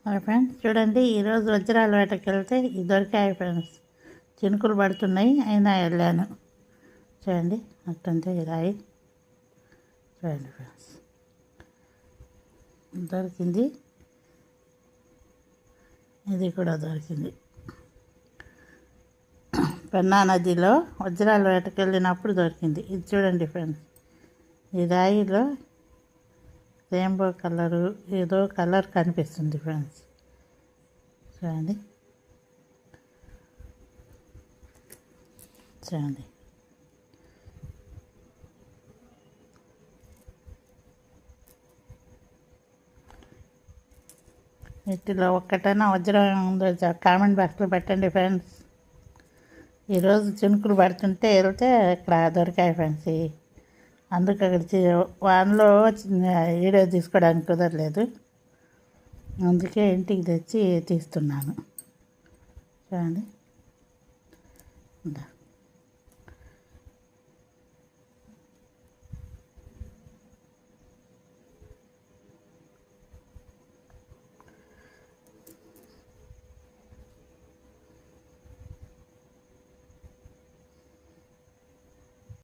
Hi friends, చూడండి ఈరోజు వజ్రాల వేటకి వెళ్తే ఇది దొరికాయి ఫ్రెండ్స్. చినుకులు పడుతున్నాయి అయినా వెళ్ళాను. చూడండి అట్టంతే రాయి. చూడండి ఫ్రెండ్స్, దొరికింది. ఇది కూడా దొరికింది. పెన్నా నదిలో వజ్రాల వేటకి వెళ్ళినప్పుడు దొరికింది. ఇది చూడండి ఫ్రెండ్స్, ఈ రాయిలో రెయిన్బో కలరు ఏదో కలర్ కనిపిస్తుంది ఫ్రెండ్స్. చూడండి చూడండి వీటిలో ఒక్కటైనా వజ్రం ఉందో కామెంట్ బాక్స్లో పెట్టండి ఫ్రెండ్స్. ఈరోజు చినుకులు పడుతుంటే వెళ్తే ఇక్కడ దొరికాయి ఫ్రెండ్స్. అందుకు అక్కడ వాన్లో వీడియో తీసుకోవడానికి కుదరలేదు, అందుకే ఇంటికి తెచ్చి తీస్తున్నాను. చూడండి.